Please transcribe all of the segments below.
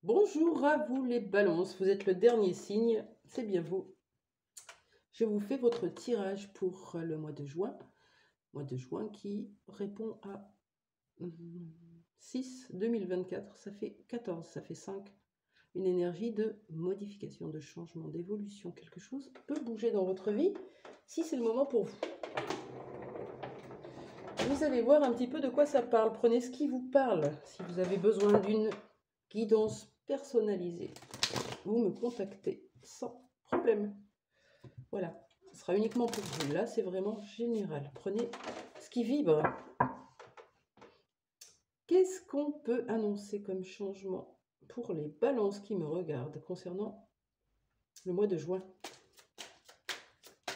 Bonjour à vous les balances, vous êtes le dernier signe, c'est bien vous. Je vous fais votre tirage pour le mois de juin qui répond à 6 2024, ça fait 14, ça fait 5. Une énergie de modification, de changement, d'évolution, quelque chose peut bouger dans votre vie si c'est le moment pour vous. Vous allez voir un petit peu de quoi ça parle, prenez ce qui vous parle. Si vous avez besoin d'une guidance personnalisée, vous me contactez sans problème. Voilà, ce sera uniquement pour vous. Là, c'est vraiment général. Prenez ce qui vibre. Qu'est-ce qu'on peut annoncer comme changement pour les balances qui me regardent concernant le mois de juin,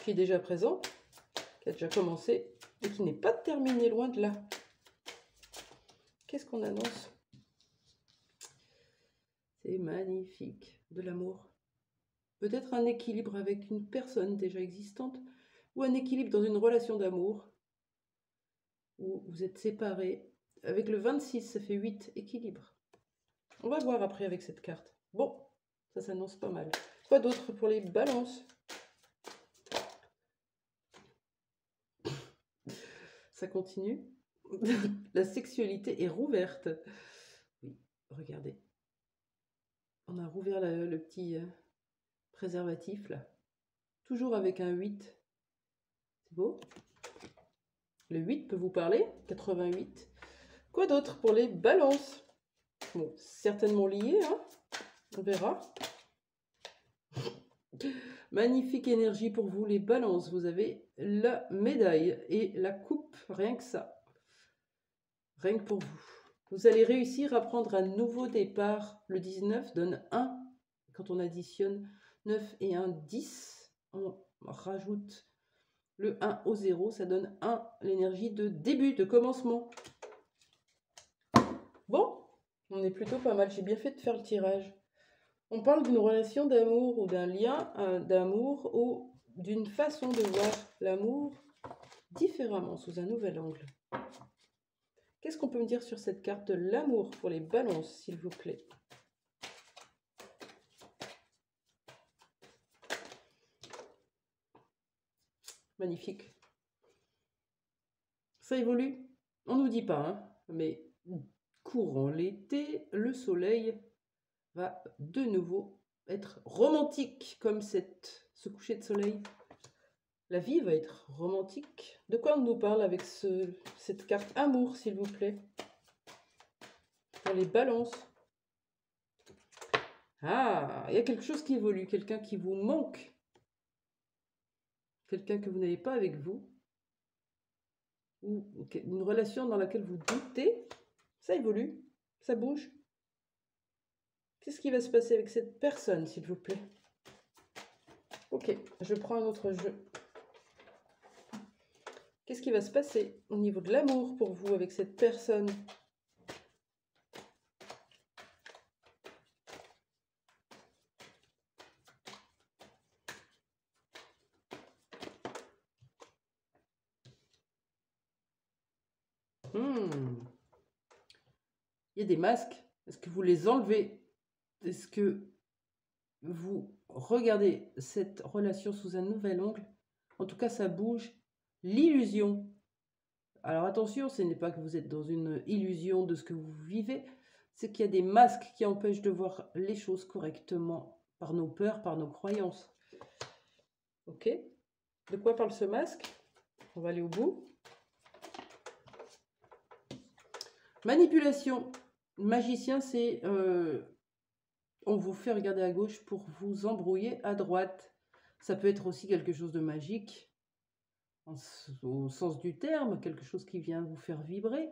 qui est déjà présent, qui a déjà commencé et qui n'est pas terminé, loin de là. Qu'est-ce qu'on annonce? C'est magnifique. De l'amour. Peut-être un équilibre avec une personne déjà existante ou un équilibre dans une relation d'amour où vous êtes séparés. Avec le 26, ça fait 8, équilibre. On va voir après avec cette carte. Bon, ça s'annonce pas mal. Quoi d'autre pour les balances? Ça continue. La sexualité est rouverte. Oui, regardez. On a rouvert le petit préservatif là. Toujours avec un 8. C'est beau. Le 8 peut vous parler. 88. Quoi d'autre pour les balances? Bon, certainement lié, hein, on verra. Magnifique énergie pour vous les balances. Vous avez la médaille et la coupe, rien que ça. Rien que pour vous. Vous allez réussir à prendre un nouveau départ. Le 19 donne 1. Quand on additionne 9 et 1, 10. On rajoute le 1 au 0. Ça donne 1, l'énergie de début, de commencement. Bon, on est plutôt pas mal. J'ai bien fait de faire le tirage. On parle d'une relation d'amour ou d'un lien d'amour ou d'une façon de voir l'amour différemment, sous un nouvel angle. Qu'est-ce qu'on peut me dire sur cette carte de l'amour pour les balances, s'il vous plaît? Magnifique. Ça évolue. On ne nous dit pas, hein, mais courant l'été, le soleil va de nouveau être romantique comme ce coucher de soleil. La vie va être romantique. De quoi on nous parle avec cette carte amour, s'il vous plaît? Pour les balances. Ah, il y a quelque chose qui évolue, quelqu'un qui vous manque. Quelqu'un que vous n'avez pas avec vous. Ou une relation dans laquelle vous doutez. Ça évolue, ça bouge. Qu'est-ce qui va se passer avec cette personne, s'il vous plaît? Ok, je prends un autre jeu. Qu'est-ce qui va se passer au niveau de l'amour pour vous avec cette personne? Il y a des masques. Est-ce que vous les enlevez? Est-ce que vous regardez cette relation sous un nouvel angle? En tout cas, ça bouge. L'illusion. Alors attention, ce n'est pas que vous êtes dans une illusion de ce que vous vivez, c'est qu'il y a des masques qui empêchent de voir les choses correctement par nos peurs, par nos croyances. Ok? De quoi parle ce masque? On va aller au bout. Manipulation. Magicien, c'est... on vous fait regarder à gauche pour vous embrouiller à droite. Ça peut être aussi quelque chose de magique, au sens du terme, quelque chose qui vient vous faire vibrer.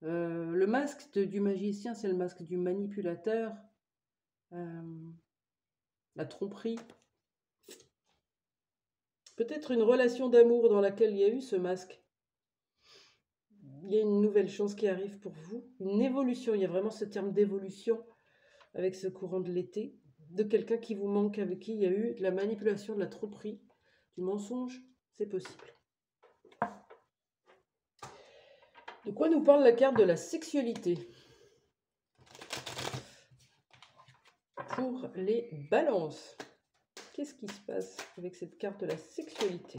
Le masque du magicien, c'est le masque du manipulateur. La tromperie. Peut-être une relation d'amour dans laquelle il y a eu ce masque. Il y a une nouvelle chance qui arrive pour vous. Une évolution, il y a vraiment ce terme d'évolution avec ce courant de l'été. De quelqu'un qui vous manque, avec qui il y a eu de la manipulation, de la tromperie, du mensonge. C'est possible. De quoi nous parle la carte de la sexualité? pour les balances. Qu'est-ce qui se passe avec cette carte de la sexualité?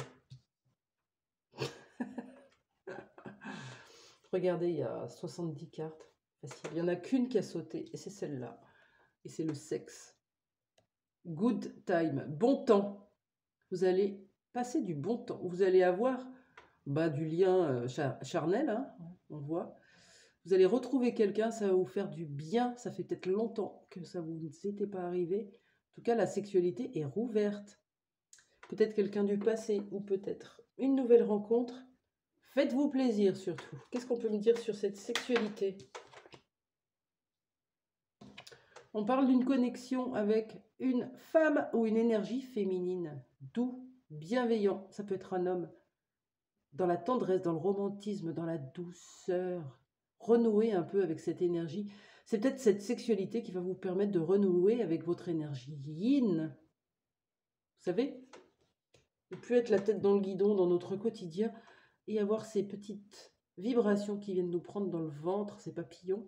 Regardez, il y a 70 cartes. Facile. Il n'y en a qu'une qui a sauté, et c'est celle-là. Et c'est le sexe. Good time, bon temps. Vous allez passer du bon temps. Vous allez avoir du lien charnel, hein, on voit. Vous allez retrouver quelqu'un, ça va vous faire du bien. Ça fait peut-être longtemps que ça vous était pas arrivé. En tout cas, la sexualité est rouverte. Peut-être quelqu'un du passé ou peut-être une nouvelle rencontre. Faites-vous plaisir surtout. Qu'est-ce qu'on peut me dire sur cette sexualité? On parle d'une connexion avec une femme ou une énergie féminine, doux, bienveillant. Ça peut être un homme dans la tendresse, dans le romantisme, dans la douceur. Renouer un peu avec cette énergie. C'est peut-être cette sexualité qui va vous permettre de renouer avec votre énergie yin. Vous savez, ne plus être la tête dans le guidon dans notre quotidien et avoir ces petites vibrations qui viennent nous prendre dans le ventre, ces papillons.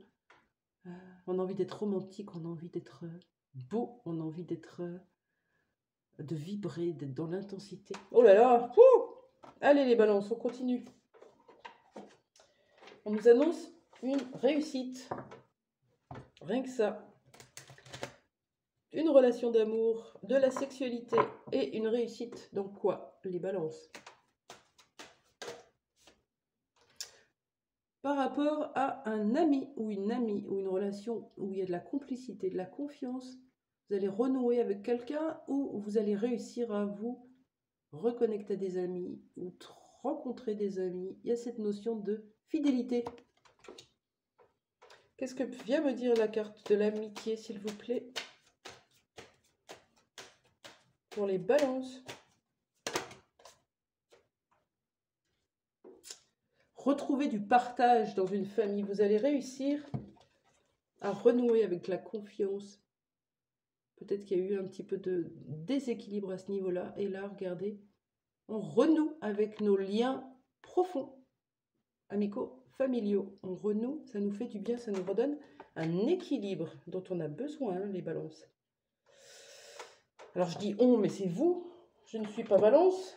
On a envie d'être romantique, on a envie d'être beau, on a envie d'être de vibrer, d'être dans l'intensité. Oh là là, allez les balances, on continue. On nous annonce une réussite. Rien que ça. Une relation d'amour, de la sexualité et une réussite. Donc quoi? Les balances. Par rapport à un ami ou une amie ou une relation où il y a de la complicité, de la confiance, vous allez renouer avec quelqu'un ou vous allez réussir à vous reconnecter à des amis ou rencontrer des amis. Il y a cette notion de fidélité. Qu'est-ce que vient me dire la carte de l'amitié, s'il vous plaît? Pour les balances. Retrouver du partage dans une famille. Vous allez réussir à renouer avec la confiance. Peut-être qu'il y a eu un petit peu de déséquilibre à ce niveau-là. Et là, regardez, on renoue avec nos liens profonds, amicaux, familiaux. On renoue, ça nous fait du bien, ça nous redonne un équilibre dont on a besoin, hein, les balances. Alors je dis on, mais c'est vous. Je ne suis pas balance.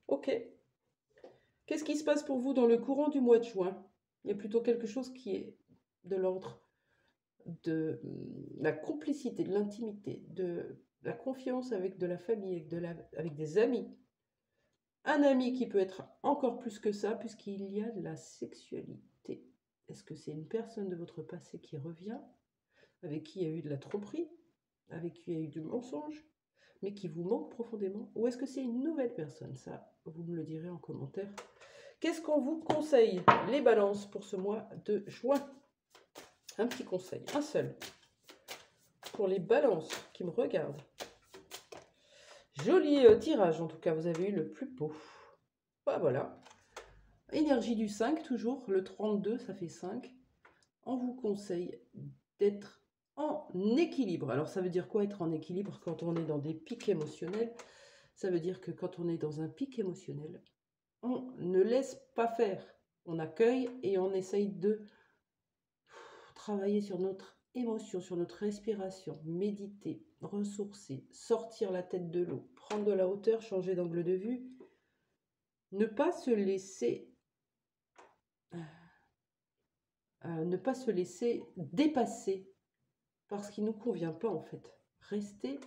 Ok. Qu'est-ce qui se passe pour vous dans le courant du mois de juin? Il y a plutôt quelque chose qui est de l'ordre de la complicité, de l'intimité, de la confiance avec de la famille, avec des amis. Un ami qui peut être encore plus que ça, puisqu'il y a de la sexualité. Est-ce que c'est une personne de votre passé qui revient, avec qui il y a eu de la tromperie, avec qui il y a eu du mensonge, mais qui vous manque profondément? Ou est-ce que c'est une nouvelle personne? Ça, vous me le direz en commentaire. Qu'est-ce qu'on vous conseille, les balances, pour ce mois de juin? Un petit conseil, un seul. Pour les balances qui me regardent. Joli tirage, en tout cas, vous avez eu le plus beau. Voilà. Énergie du 5, toujours. Le 32, ça fait 5. On vous conseille d'être en équilibre. Alors, ça veut dire quoi, être en équilibre quand on est dans des pics émotionnels? Ça veut dire que quand on est dans un pic émotionnel, on ne laisse pas faire. On accueille et on essaye de travailler sur notre émotion, sur notre respiration, méditer, ressourcer, sortir la tête de l'eau, prendre de la hauteur, changer d'angle de vue, ne pas se laisser dépasser par ce qui ne nous convient pas en fait. Rester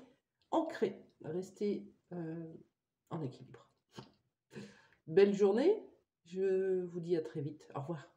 ancré, rester en équilibre. Belle journée, je vous dis à très vite. Au revoir.